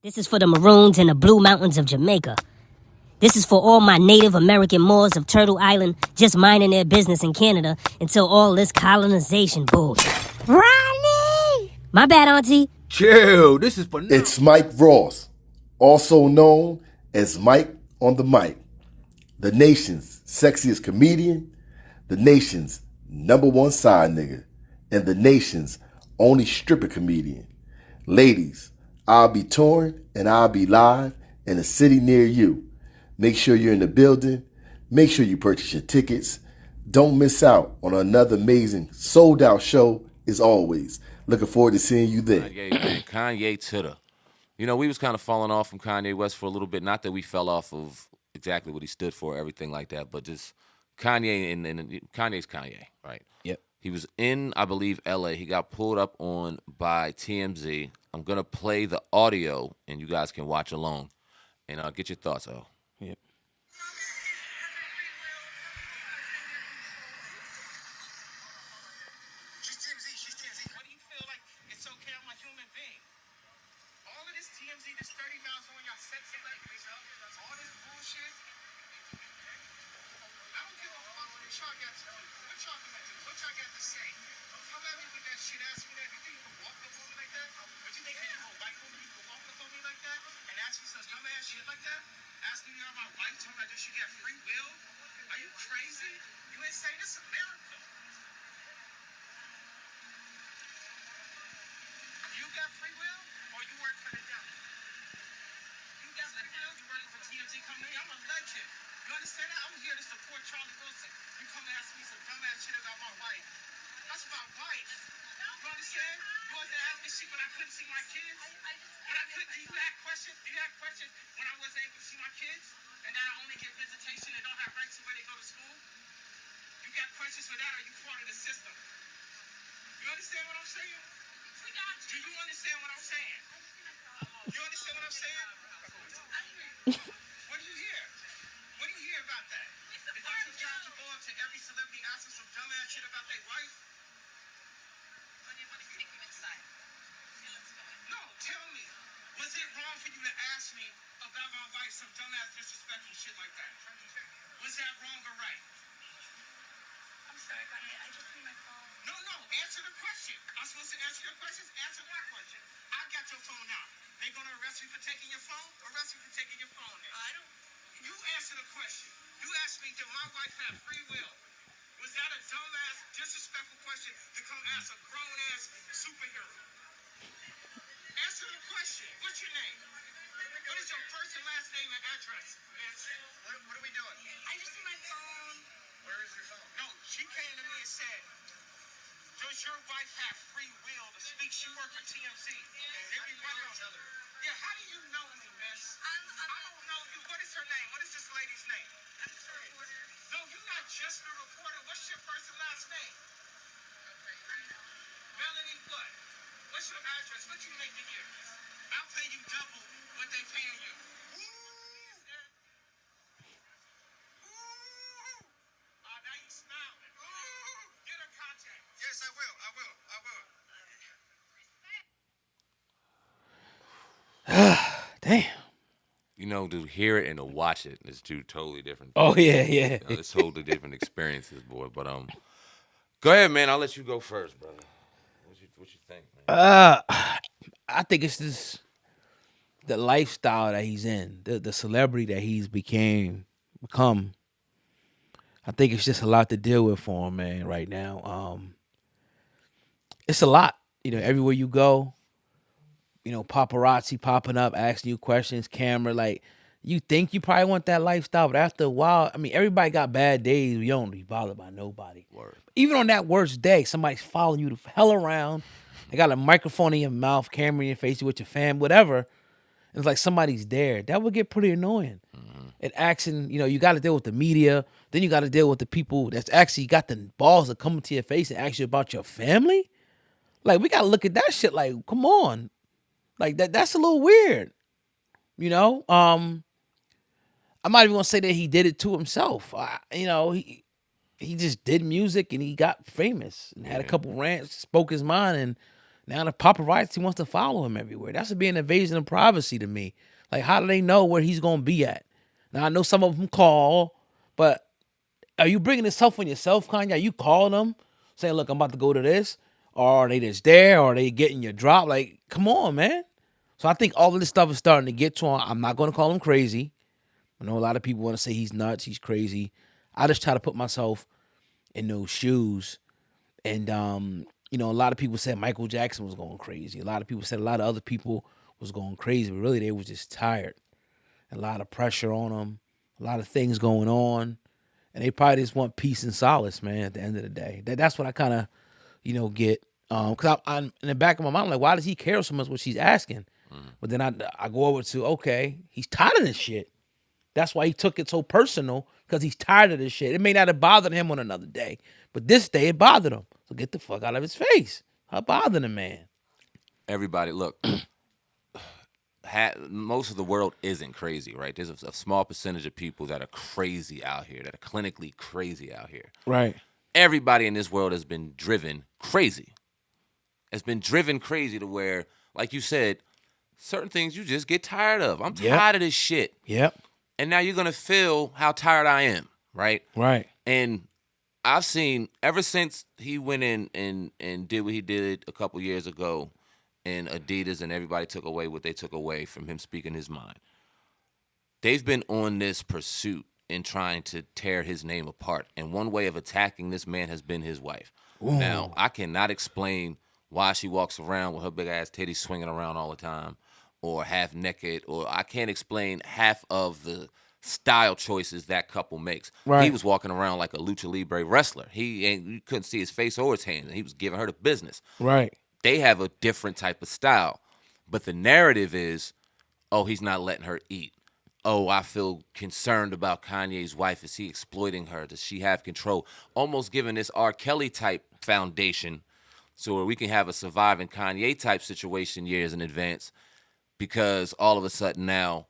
This is for the Maroons in the Blue Mountains of Jamaica. This is for all my Native American Moors of Turtle Island just minding their business in Canada until all this colonization bullshit. Ronnie! My bad, Auntie. Chill, this is for now. It's Mike Ross, also known as Mike on the Mic, the nation's sexiest comedian, the nation's #1 side nigga, and the nation's only stripper comedian. Ladies, I'll be touring and I'll be live in a city near you. Make sure you're in the building. Make sure you purchase your tickets. Don't miss out on another amazing sold out show as always. Looking forward to seeing you there. Kanye to the. You know, we was kind of falling off from Kanye West for a little bit. Not that we fell off of exactly what he stood for, everything like that, but just Kanye and Kanye's Kanye, right? Yep. He was in, I believe, L.A. He got pulled up on by TMZ. I'm gonna play the audio, and you guys can watch along, and get your thoughts. Yep. She's TMZ. What do you feel like it's okay? I'm a human being. All of this TMZ, this 30 miles on y'all sex celebrities, all this bullshit. I don't give a fuck what y'all got to do. What y'all gonna do? What y'all got to say? Come at me with that shit. Ask me that. You think you can walk up on me like that? But you think you can white woman, you can walk up on me like that? And ask me some dumbass shit like that? Ask me about my wife, tell me that she got free will? Are you crazy? You ain't saying this is America. You got free will, or you work for the devil? You got free will, you work for TMZ company. I'm a legend. You understand that? I'm here to support Charlie Wilson. You come and ask me some dumbass shit about my wife. That's my wife. You understand? You wasn't asking me shit when I couldn't see my kids. When I couldn't, you had questions. You had questions when I wasn't able to see my kids, and that I only get visitation and don't have rights to where they go to school. You got questions for that, or you part of the system? You understand what I'm saying? Do you understand what I'm saying? You understand what I'm saying? What do you hear? What do you hear about that? Is that your job to go up to every celebrity asking some dumbass shit about their wife? No, tell me. Was it wrong for you to ask me about my wife some dumbass disrespectful shit like that? Was that wrong or right? I'm sorry, Kanye. I just need my phone. No, answer the question. I'm supposed to answer your questions? Answer my question. I got your phone now. They gonna arrest me for taking your phone? Arrest me for taking your phone then. I don't. You answer the question. You asked me, did my wife have free will? Was that a dumbass, disrespectful question to come ask a grown-ass superhero? Answer the question. What's your name? What is your first and last name and address? What are we doing? I just need my phone. Where is your phone? No, she came to me and said, does your wife have free will to speak? She worked for TMZ. Everybody else. Yeah, how do you know me, miss? I don't know you. What is her name? What is this lady's name? I'm just a reporter. No, you're not just a reporter. What's your first and last name? Melanie what? What's your address? What you make a year? I'll pay you double what they paying you. Now you smiling. Get her contact. Yes, I will. Damn. You know, to hear it and to watch it is two totally different. Oh yeah. You know, it's totally different experiences, boy. But go ahead, man. I'll let you go first, brother. What you think, man? I think it's just the lifestyle that he's in, the celebrity that he's become. I think it's just a lot to deal with for him, man, right now. It's a lot. You know, everywhere you go, you know, paparazzi popping up, asking you questions, camera, like, you think you probably want that lifestyle, but after a while, I mean, everybody got bad days. You don't be bothered by nobody. Word. Even on that worst day, somebody's following you the hell around. They got a microphone in your mouth, camera in your face, you with your fam, whatever. It's like somebody's there. That would get pretty annoying. And asking, you know, you got to deal with the media. Then you got to deal with the people that's actually got the balls to come to your face and ask you about your family. Like, we got to look at that shit like, come on. Like, that's a little weird. You know? I'm not even going to say that he did it to himself. You know, he just did music and he got famous and had a couple rants, spoke his mind, and Now the paparazzi wants to follow him everywhere. That's being an invasion of privacy to me. Like, how do they know where he's gonna be at? Now I know some of them call, but are you bringing this stuff on yourself, Kanye? Are you calling them, saying, "Look, I'm about to go to this," or are they just there, or are they getting your drop? Like, come on, man. So I think all of this stuff is starting to get to him. I'm not gonna call him crazy. I know a lot of people want to say he's nuts, he's crazy. I just try to put myself in those shoes. And you know, a lot of people said Michael Jackson was going crazy. A lot of people said a lot of other people was going crazy, but really they was just tired. A lot of pressure on them, a lot of things going on, and they probably just want peace and solace, man. At the end of the day, that's what I kind of, you know, get. Because I'm in the back of my mind, I'm like, why does he care so much what she's asking? But then I go over to, okay, he's tired of this shit. That's why he took it so personal, because he's tired of this shit. It may not have bothered him on another day, but this day it bothered him. So get the fuck out of his face. How bothering the man? Everybody, look, most of the world isn't crazy, right? There's a small percentage of people that are crazy out here, that are clinically crazy out here. Right. Everybody in this world has been driven crazy. Has been driven crazy to where, like you said, certain things you just get tired of. I'm Yep. tired of this shit. Yep. And now you're going to feel how tired I am, right? Right. And I've seen, ever since he went in and did what he did a couple years ago in Adidas, and everybody took away what they took away from him speaking his mind, they've been on this pursuit in trying to tear his name apart. And one way of attacking this man has been his wife. Ooh. Now, I cannot explain why she walks around with her big ass titties swinging around all the time, or half naked, or I can't explain half of the style choices that couple makes. Right. He was walking around like a lucha libre wrestler. You couldn't see his face or his hands, and he was giving her the business. Right. They have a different type of style, but the narrative is, oh, he's not letting her eat. Oh, I feel concerned about Kanye's wife. Is he exploiting her? Does she have control? Almost giving this R. Kelly type foundation, so we can have a surviving Kanye type situation years in advance, because all of a sudden now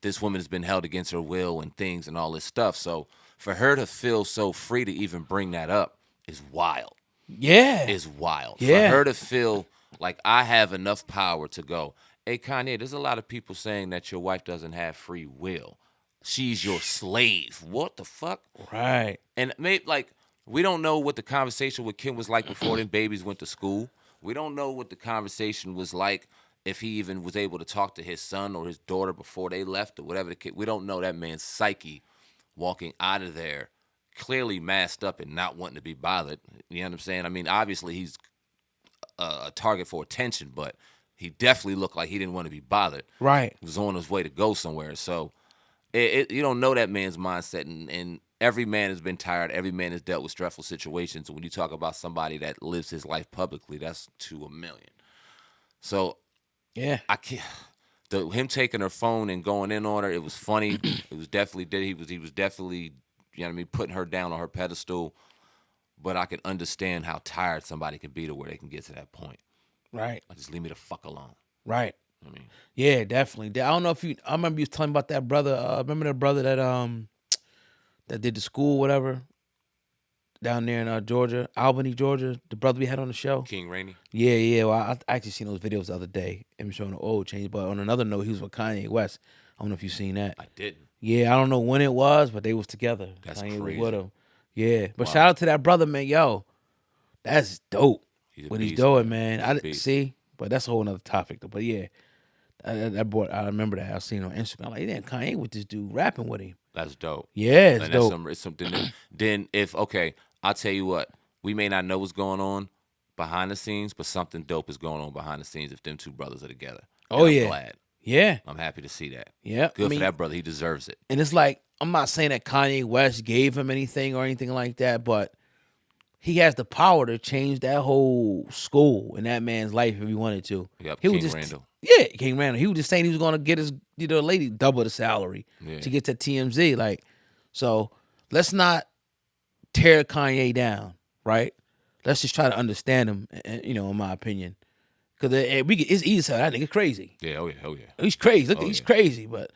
this woman has been held against her will and things and all this stuff. So for her to feel so free to even bring that up is wild. Yeah. Is wild. Yeah. For her to feel like I have enough power to go, hey, Kanye, there's a lot of people saying that your wife doesn't have free will. She's your slave. What the fuck? Right. And maybe, like, we don't know what the conversation with Kim was like before them babies went to school. We don't know what the conversation was like if he even was able to talk to his son or his daughter before they left or whatever the kid. We don't know that man's psyche walking out of there clearly masked up and not wanting to be bothered. You know what I'm saying? I mean, obviously he's a target for attention, but he definitely looked like he didn't want to be bothered. Right. He was on his way to go somewhere. So you don't know that man's mindset, and every man has been tired. Every man has dealt with stressful situations. And when you talk about somebody that lives his life publicly, that's to 1,000,000. So Yeah. I can't. Him taking her phone and going in on her, it was funny. It was definitely he was definitely, you know what I mean, putting her down on her pedestal. But I can understand how tired somebody can be to where they can get to that point. Right. Like, just leave me the fuck alone. Right. I mean, Yeah, definitely. I don't know if you. I remember you was telling about that brother. Remember that brother that did the school, whatever, down there in Georgia, Albany, Georgia. The brother we had on the show. King Rainey. Yeah, yeah. Well, I actually seen those videos the other day. Him showing the old change. But on another note, he was with Kanye West. I don't know if you seen that. I didn't. Yeah, I don't know when it was, but they was together. That's Kanye crazy. was with him. Yeah, but Wow. shout out to that brother, man. Yo, that's dope. He's a What he's beast, doing, man. I He's a didn't beast. see, but that's a whole nother topic, though. But yeah, I remember that. I seen it on Instagram. I'm like, damn, Kanye with this dude rapping with him. That's dope. Yeah, it's And dope. it's something. Then okay, I'll tell you what. We may not know what's going on behind the scenes, but something dope is going on behind the scenes if them two brothers are together. Oh, And yeah. I'm glad. Yeah, I'm happy to see that. yeah. Good I mean, for that brother. He deserves it. and it's like, I'm not saying that Kanye West gave him anything or anything like that, but he has the power to change that whole school in that man's life if he wanted to. Yep, He King was just, Randall. Yeah, King Randall. He was just saying he was going to get his lady double the salary Yeah. to get to TMZ. Like, so let's not tear Kanye down, right? Let's just try to understand him, in my opinion. Because it's easy to say, that nigga crazy. Yeah, oh yeah. He's crazy. Look, Oh, he's yeah. crazy. But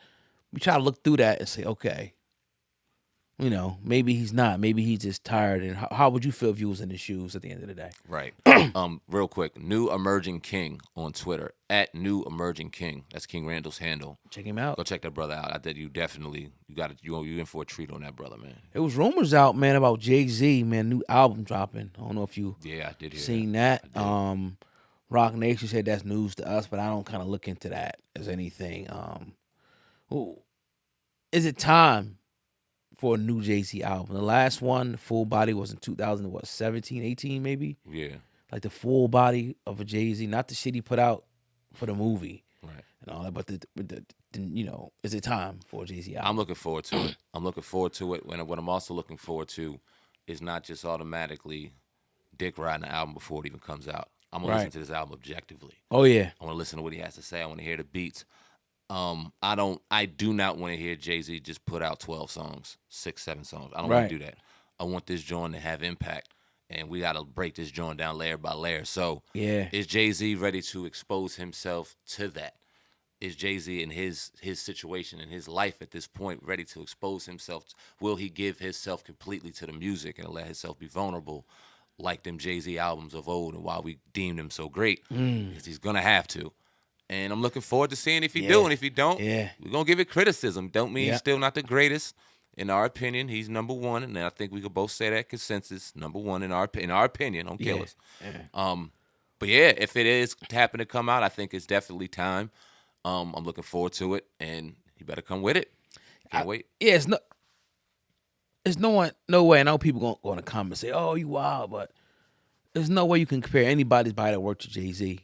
we try to look through that and say, okay, you know, maybe he's not. Maybe he's just tired. And how would you feel if you was in his shoes at the end of the day? Right. Real quick, New Emerging King on Twitter at New Emerging King. That's King Randall's handle. Check him out. Go check that brother out. I think you definitely you in for a treat on that brother, man. There was rumors out, man, about Jay-Z, man, new album dropping. I don't know if you Yeah, I did hear seen that. that. Rock Nation said that's news to us, but I don't kind of look into that as anything. Ooh, is it time for a new Jay-Z album? The last one, Full Body, was in 2017, 18 maybe? Yeah. Like the full body of a Jay-Z, not the shit he put out for the movie Right. and all that, but the you know, is it time for a Jay-Z album? I'm looking forward to it. I'm looking forward to it. What I'm also looking forward to is not just automatically dick riding the album before it even comes out. I'm gonna Right. listen to this album objectively. Oh yeah, I want to listen to what he has to say. I want to hear the beats. I do not want to hear Jay-Z just put out 12 songs, 6, 7 songs. I don't want Right. to do that. I want this joint to have impact, and we got to break this joint down layer by layer. So, yeah. is Jay-Z ready to expose himself to that? Is Jay-Z in his situation in his life at this point ready to expose himself? Will he give himself completely to the music and let himself be vulnerable like them Jay-Z albums of old and why we deemed him so great? Because he's going to have to. And I'm looking forward to seeing if he do. And if he don't, Yeah. we're going to give it criticism. Don't mean Yeah. he's still not the greatest. In our opinion, he's number one. And I think we could both say that consensus, number one in our opinion on Killers. But yeah, if it is happen to come out, I think it's definitely time. I'm looking forward to it. And you better come with it. Can't wait. Yeah, it's no way. I know people going to comment and say, "Oh, you wild," but there's no way you can compare anybody's body of work to Jay-Z.